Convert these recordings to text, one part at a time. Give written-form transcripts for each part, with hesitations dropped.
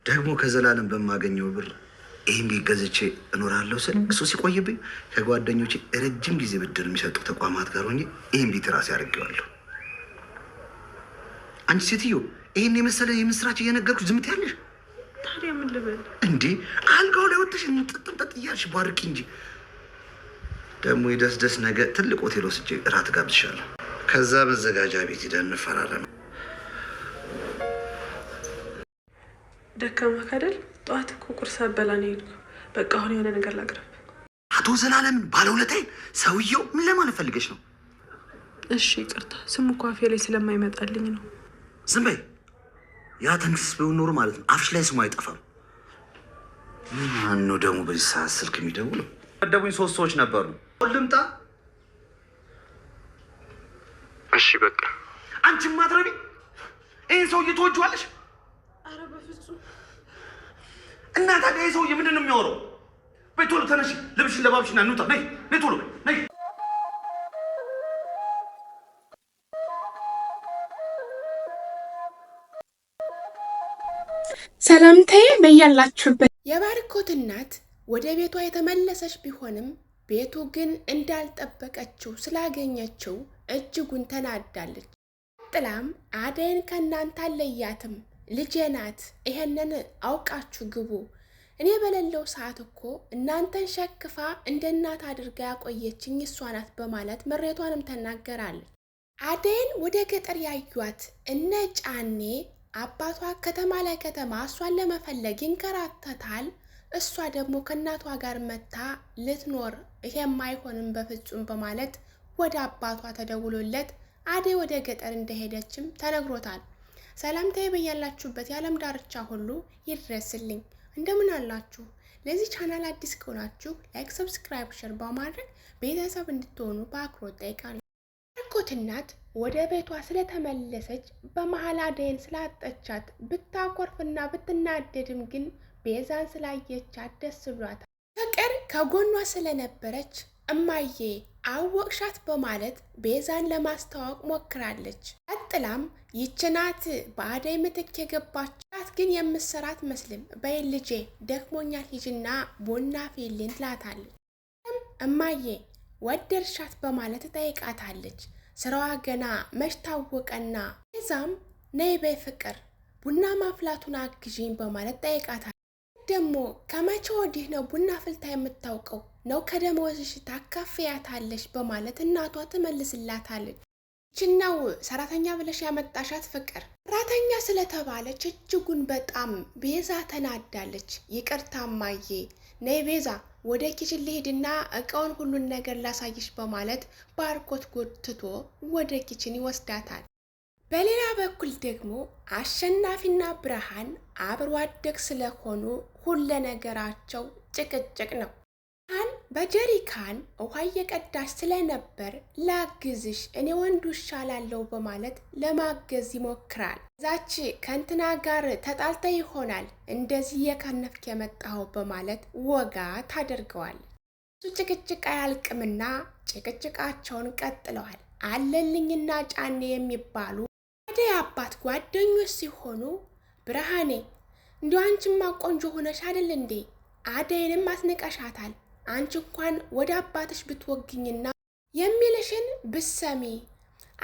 ደግሞ ከዘላለም በማገኘው ብር ይህን ቤት ገዝቼ እኖራለሁ ስል እሱ ሲቆይብኝ ከጓደኞቼ ረጅም ጊዜ ብድር የሚሰጡ ተቋማት ጋር ሆኜ ይህን ቤት ራሴ አድርጌዋለሁ። አንቺ ሴትዮ ይህን የመሰለ የምስራች እየነገርኩሽ ዝም ትያለሽ? ታዲያ ምን ልበል እንዴ? አልጋው ላይ ወጥተሽ እንጥጥንጠጥ እያልሽ ባርቂ እንጂ። ደግሞ የደስ ነገ ትልቅ ሆቴል ወስጄ እራት ጋብዝሻለሁ። ከዛ መዘጋጃ ቤት ሂደን እንፈራረም። ደካማ ካደል ጠዋት እኮ ቁርስ አበላ ነው የሄድኩት። በቃ አሁን የሆነ ነገር ላቅርብ። አቶ ዘላለምን ባለውለታዬን ሰውየው ምን ለማለት ፈልገሽ ነው? እሺ ይቅርታ፣ ስሙ እኮ አፌ ላይ ስለማይመጣልኝ ነው። ዝም በይ። ያ ተንክስ ቢሆን ኖሮ ማለት ነው አፍሽ ላይ ስሙ አይጠፋም። ማን ነው ደግሞ በዚህ ሰዓት ስልክ የሚደውለው? ቀደሙኝ 3 ሰዎች ነበሩ። ልምጣ? እሺ በቃ። አንቺ ማትረቢ ይህን ሰውዬ ትወጂዋለሽ? አረ በፍጹም። እና ታዲያ ይህ ሰውዬ ምንድን ነው የሚያወራው? በይ ቶሎ ተነሺ፣ ልብሽን ለባብሽና እንውጣ። ነይ ነይ፣ ቶሎ በይ ነይ። ሰላምታዬ በያላችሁበት። የባርኮት እናት ወደ ቤቷ የተመለሰች ቢሆንም ቤቱ ግን እንዳልጠበቀችው ስላገኘችው እጅጉን ተናዳለች። ጥላም አደይን ከእናንተ አለያትም፣ ልጄ ናት፣ ይሄንን አውቃችሁ ግቡ። እኔ በሌለው ሰዓት እኮ እናንተን ሸክፋ እንደ እናት አድርጋ ያቆየችኝ እሷ ናት በማለት መሬቷንም ተናገራለች። አደይን ወደ ገጠር ያዩት እነ ጫኔ አባቷ ከተማ ላይ ከተማ እሷን ለመፈለግ ይንከራተታል። እሷ ደግሞ ከእናቷ ጋር መታ ልትኖር ይሄም አይሆንም በፍጹም በማለት ወደ አባቷ ተደውሎለት አደይ ወደ ገጠር እንደሄደችም ተነግሮታል። ሰላምታዬ በያላችሁበት የዓለም ዳርቻ ሁሉ ይድረስልኝ። እንደምን አላችሁ? ለዚህ ቻናል አዲስ ከሆናችሁ ላይክ፣ ሰብስክራይብ፣ ሼር በማድረግ ቤተሰብ እንድትሆኑ በአክብሮት ጠይቃለሁ። ባርኮት እናት ወደ ቤቷ ስለተመለሰች በመሀል አደይን ስላጠቻት ብታኮርፍና ብትናደድም ግን ቤዛን ስላየቻት ደስ ብሏታል። ፍቅር ከጎኗ ስለነበረች እማዬ አወቅሻት በማለት ቤዛን ለማስተዋወቅ ሞክራለች። ቀጥላም ይችናት በአደይ ምትክ የገባቻት ግን የምትሰራት መስልም በይ ልጄ ደክሞኛል ሂጂና ቡና ፊልኝ ትላታለች። እማዬ ወደድሻት በማለት ጠይቃታለች። ስራዋ ገና መች ታወቀና ቤዛም ነይ በይ ፍቅር ቡና ማፍላቱን አግዢኝ በማለት ጠይቃታለች። ደግሞ ከመቼ ወዲህ ነው ቡና ፍልታ የምታውቀው? ነው ከደመወዝሽ ታካፍያታለሽ በማለት እናቷ ትመልስላታለች። ይችናው ሰራተኛ ብለሽ ያመጣሻት ፍቅር ሰራተኛ ስለተባለች እጅጉን በጣም ቤዛ ተናዳለች። ይቅርታ እማዬ፣ ነይ ቤዛ ወደ ኪችን ልሄድና እቃውን ሁሉን ነገር ላሳይሽ በማለት ባርኮት ጎትቶ ወደ ኪችን ይወስዳታል። በሌላ በኩል ደግሞ አሸናፊና ብርሃን አብሮ አደግ ስለሆኑ ሁለ ነገራቸው ጭቅጭቅ ነው። ብርሃን በጀሪካን ውሃ እየቀዳች ስለነበር ላግዝሽ እኔ ወንዱ ይሻላለው በማለት ለማገዝ ይሞክራል። ዛች ከንትና ጋር ተጣልተ ይሆናል እንደዚህ የከነፍክ የመጣው በማለት ወጋ ታደርገዋል። እሱ ጭቅጭቅ አያልቅምና ጭቅጭቃቸውን ቀጥለዋል። አለልኝና ጫኔ የሚባሉ አደይ አባት ጓደኞች ሲሆኑ ብርሃኔ እንዲሁ አንቺማ ቆንጆ ሆነሽ አይደል እንዴ? አደይንም አስንቀሻታል። አንቺ እንኳን ወደ አባትሽ ብትወግኝና የሚልሽን ብሰሚ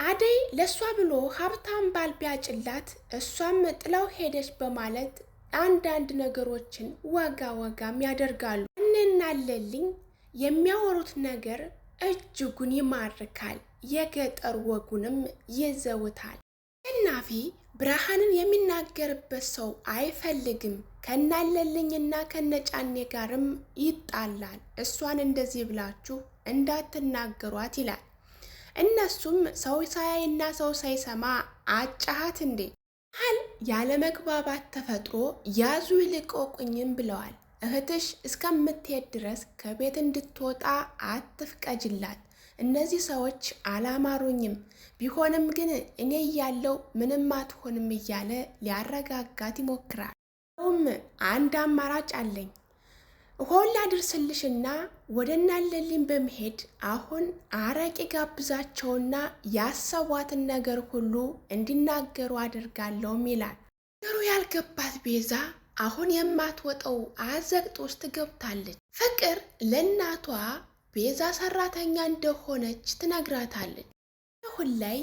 አደይ ለሷ ብሎ ሀብታም ባል ቢያጭላት እሷም ጥላው ሄደች በማለት አንዳንድ ነገሮችን ወጋም ያደርጋሉ። እናለልኝ የሚያወሩት ነገር እጅጉን ይማርካል። የገጠር ወጉንም ይዘውታል። አሸናፊ ብርሃንን የሚናገርበት ሰው አይፈልግም። ከናለልኝና ከነጫኔ ጋርም ይጣላል። እሷን እንደዚህ ብላችሁ እንዳትናገሯት ይላል። እነሱም ሰው ሳያይና ሰው ሳይሰማ አጫሃት እንዴ ያለ መግባባት ተፈጥሮ ያዙ ይልቀቁኝም ብለዋል። እህትሽ እስከምትሄድ ድረስ ከቤት እንድትወጣ አትፍቀጅላት። እነዚህ ሰዎች አላማሩኝም፣ ቢሆንም ግን እኔ እያለው ምንም አትሆንም እያለ ሊያረጋጋት ይሞክራል። አንድ አማራጭ አለኝ፣ ሆን ላድርስልሽና ወደ እናለልኝ በመሄድ አሁን አረቂ ጋብዛቸውና ያሰቧትን ነገር ሁሉ እንዲናገሩ አድርጋለሁም ይላል። ነገሩ ያልገባት ቤዛ አሁን የማትወጣው አዘቅት ውስጥ ገብታለች። ፍቅር ለእናቷ ቤዛ ሰራተኛ እንደሆነች ትነግራታለች። አሁን ላይ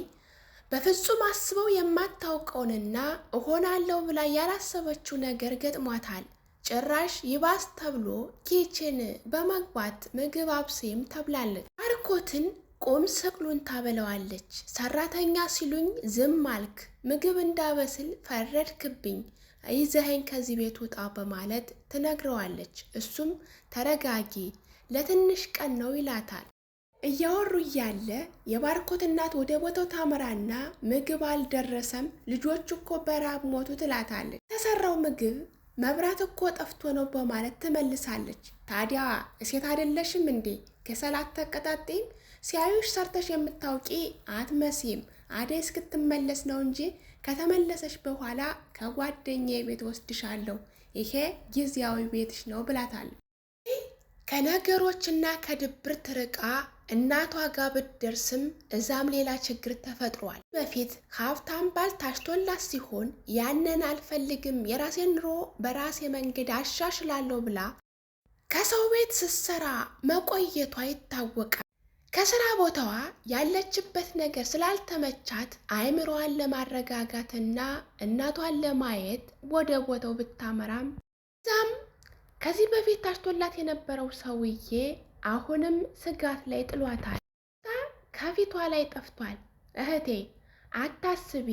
በፍጹም አስበው የማታውቀውንና እሆናለሁ ብላ ያላሰበችው ነገር ገጥሟታል። ጭራሽ ይባስ ተብሎ ኪችን በመግባት ምግብ አብሴም ተብላለች። ባርኮትን ቁም ስቅሉን ታበለዋለች። ሰራተኛ ሲሉኝ ዝም አልክ፣ ምግብ እንዳበስል ፈረድክብኝ፣ ይዘኸኝ ከዚህ ቤት ውጣ በማለት ትነግረዋለች። እሱም ተረጋጊ፣ ለትንሽ ቀን ነው ይላታል። እያወሩ እያለ የባርኮት እናት ወደ ቦታው ታመራና ምግብ አልደረሰም፣ ልጆቹ እኮ በራብ ሞቱ ትላታለች። የተሰራው ምግብ መብራት እኮ ጠፍቶ ነው በማለት ትመልሳለች። ታዲያ ሴት አይደለሽም እንዴ ከሰላት ተቀጣጤም? ሲያዩሽ ሰርተሽ የምታውቂ አትመሲም። አደይ እስክትመለስ ነው እንጂ ከተመለሰች በኋላ ከጓደኛዬ ቤት ወስድሻለሁ፣ ይሄ ጊዜያዊ ቤትሽ ነው ብላታለች። ከነገሮችና ከድብርት ርቃ እናቷ ጋር ብትደርስም እዛም ሌላ ችግር ተፈጥሯል። በፊት ሀብታም ባል ታጭቶላት ሲሆን ያንን አልፈልግም፣ የራሴን ኑሮ በራሴ መንገድ አሻሽላለሁ ብላ ከሰው ቤት ስትሰራ መቆየቷ ይታወቃል። ከስራ ቦታዋ ያለችበት ነገር ስላልተመቻት አእምሮዋን ለማረጋጋትና እናቷን ለማየት ወደ ቦታው ብታመራም እዛም ከዚህ በፊት ታጭቶላት የነበረው ሰውዬ አሁንም ስጋት ላይ ጥሏታል። ከፊቷ ላይ ጠፍቷል። እህቴ አታስቢ፣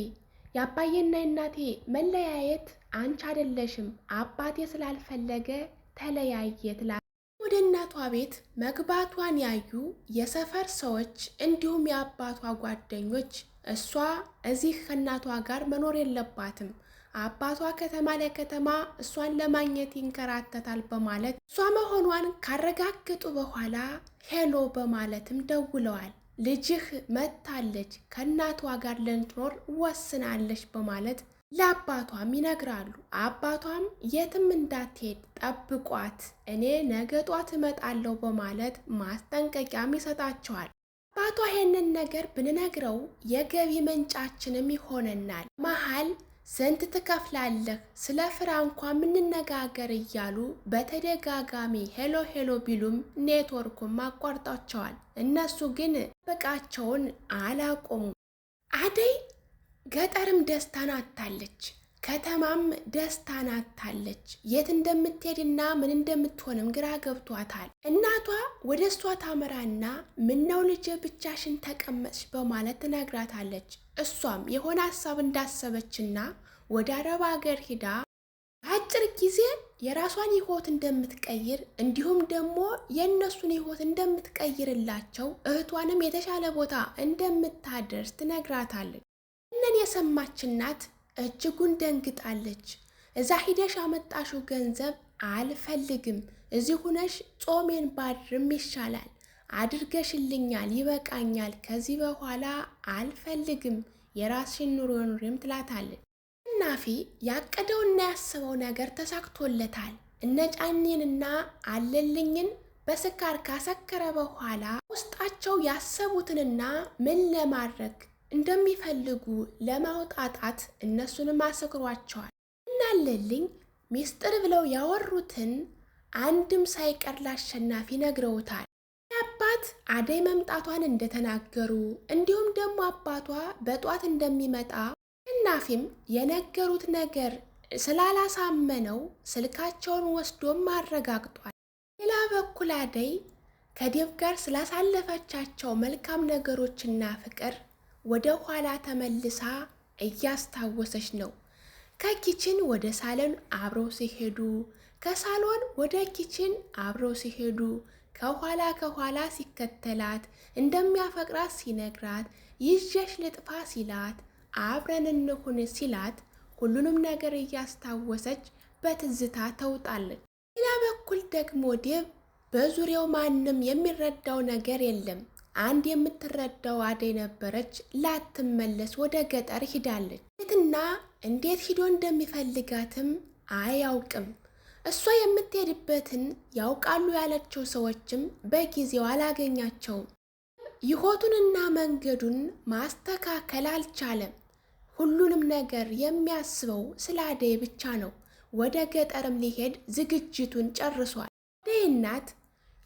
የአባዬና የእናቴ መለያየት አንቺ አይደለሽም፣ አባቴ ስላልፈለገ ተለያየ ትላለች። ወደ እናቷ ቤት መግባቷን ያዩ የሰፈር ሰዎች እንዲሁም የአባቷ ጓደኞች እሷ እዚህ ከእናቷ ጋር መኖር የለባትም፣ አባቷ ከተማ ለከተማ እሷን ለማግኘት ይንከራተታል በማለት እሷ መሆኗን ካረጋገጡ በኋላ ሄሎ በማለትም ደውለዋል። ልጅህ መታለች፣ ከእናቷ ጋር ልትኖር ወስናለች በማለት ለአባቷም ይነግራሉ። አባቷም የትም እንዳትሄድ ጠብቋት፣ እኔ ነገ ጧት እመጣለሁ በማለት ማስጠንቀቂያም ይሰጣቸዋል። አባቷ ይሄንን ነገር ብንነግረው የገቢ ምንጫችንም ይሆነናል፣ መሀል ስንት ትከፍላለህ፣ ስለ ፍራንኳ ምንነጋገር እያሉ በተደጋጋሚ ሄሎ ሄሎ ቢሉም ኔትወርኩም አቋርጧቸዋል። እነሱ ግን በቃቸውን አላቆሙም። አደይ ገጠርም ደስታን አታለች፣ ከተማም ደስታን አታለች። የት እንደምትሄድና ምን እንደምትሆንም ግራ ገብቷታል። እናቷ ወደ እሷ ታመራና ምነው ልጅ ብቻሽን ተቀመጥሽ በማለት ትነግራታለች። እሷም የሆነ ሀሳብ እንዳሰበችና ወደ አረብ ሀገር ሂዳ በአጭር ጊዜ የራሷን ሕይወት እንደምትቀይር እንዲሁም ደግሞ የእነሱን ሕይወት እንደምትቀይርላቸው እህቷንም የተሻለ ቦታ እንደምታደርስ ትነግራታለች። እነን የሰማች እናት እጅጉን ደንግጣለች። እዛ ሂደሽ አመጣሽው ገንዘብ አልፈልግም፣ እዚህ ሁነሽ ጾሜን ባድርም ይሻላል፣ አድርገሽልኛል፣ ይበቃኛል፣ ከዚህ በኋላ አልፈልግም፣ የራስሽን ኑሮ ኑሪም ትላታለች። ናፊ ያቀደውና ያሰበው ነገር ተሳክቶለታል። እነ ጫኔንና አለልኝን በስካር ካሰከረ በኋላ ውስጣቸው ያሰቡትንና ምን ለማድረግ እንደሚፈልጉ ለማውጣጣት እነሱንም አሰክሯቸዋል። እናለልኝ ሚስጥር ብለው ያወሩትን አንድም ሳይቀር ለአሸናፊ ነግረውታል። አባት አደይ መምጣቷን እንደተናገሩ እንዲሁም ደግሞ አባቷ በጧት እንደሚመጣ አሸናፊም የነገሩት ነገር ስላላሳመነው ስልካቸውን ወስዶም አረጋግጧል። ሌላ በኩል አደይ ከዴቭ ጋር ስላሳለፈቻቸው መልካም ነገሮችና ፍቅር ወደ ኋላ ተመልሳ እያስታወሰች ነው። ከኪችን ወደ ሳሎን አብረው ሲሄዱ፣ ከሳሎን ወደ ኪችን አብረው ሲሄዱ፣ ከኋላ ሲከተላት፣ እንደሚያፈቅራት ሲነግራት፣ ይዤሽ ልጥፋ ሲላት፣ አብረን እንሁን ሲላት፣ ሁሉንም ነገር እያስታወሰች በትዝታ ተውጣለች። ሌላ በኩል ደግሞ ዴቭ በዙሪያው ማንም የሚረዳው ነገር የለም። አንድ የምትረዳው አደይ ነበረች። ላትመለስ ወደ ገጠር ሂዳለች። የትና እንዴት ሂዶ እንደሚፈልጋትም አያውቅም። እሷ የምትሄድበትን ያውቃሉ ያለችው ሰዎችም በጊዜው አላገኛቸውም። ሕይወቱንና መንገዱን ማስተካከል አልቻለም። ሁሉንም ነገር የሚያስበው ስለ አደይ ብቻ ነው። ወደ ገጠርም ሊሄድ ዝግጅቱን ጨርሷል። አደይ እናት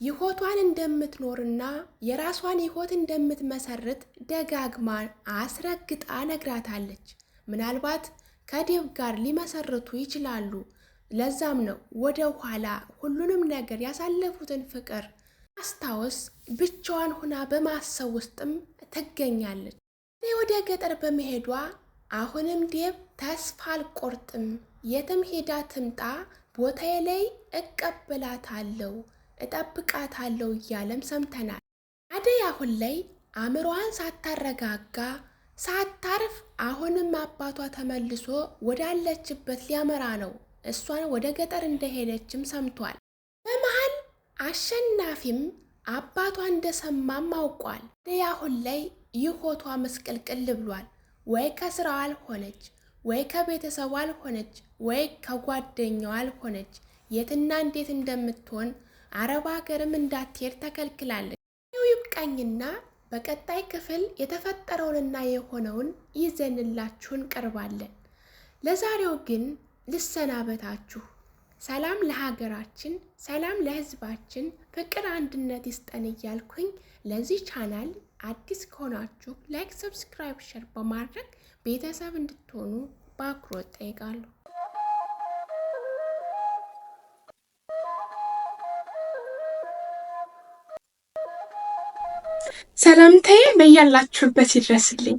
ሕይወቷን እንደምትኖርና የራሷን ሕይወት እንደምትመሰርት ደጋግማ አስረግጣ ነግራታለች። ምናልባት ከዴቭ ጋር ሊመሰርቱ ይችላሉ። ለዛም ነው ወደ ኋላ ሁሉንም ነገር ያሳለፉትን ፍቅር አስታውስ ብቻዋን ሆና በማሰብ ውስጥም ትገኛለች። ወደ ገጠር በመሄዷ አሁንም ዴቭ ተስፋ አልቆርጥም፣ የትም ሄዳ ትምጣ ቦታዬ ላይ እቀበላታለሁ፣ እጠብቃታለሁ እያለም ሰምተናል። አደይ አሁን ላይ አእምሮዋን ሳታረጋጋ ሳታርፍ አሁንም አባቷ ተመልሶ ወዳለችበት ሊያመራ ነው። እሷን ወደ ገጠር እንደሄደችም ሰምቷል። በመሃል አሸናፊም አባቷ እንደሰማም አውቋል። አደይ አሁን ላይ ሕይወቷ መስቀልቅል ብሏል። ወይ ከስራዋ አልሆነች፣ ወይ ከቤተሰቧ አልሆነች፣ ወይ ከጓደኛዋ አልሆነች። የትና እንዴት እንደምትሆን አረብ ሀገርም እንዳትሄድ ተከልክላለች። ይብቃኝና በቀጣይ ክፍል የተፈጠረውንና የሆነውን ይዘንላችሁ እንቀርባለን። ለዛሬው ግን ልሰናበታችሁ። ሰላም ለሀገራችን፣ ሰላም ለሕዝባችን፣ ፍቅር አንድነት ይስጠን እያልኩኝ ለዚህ ቻናል አዲስ ከሆናችሁ ላይክ፣ ሰብስክራይብ፣ ሸር በማድረግ ቤተሰብ እንድትሆኑ በአክብሮት ጠይቃለሁ። ሰላምታዬ በያላችሁበት ይድረስልኝ።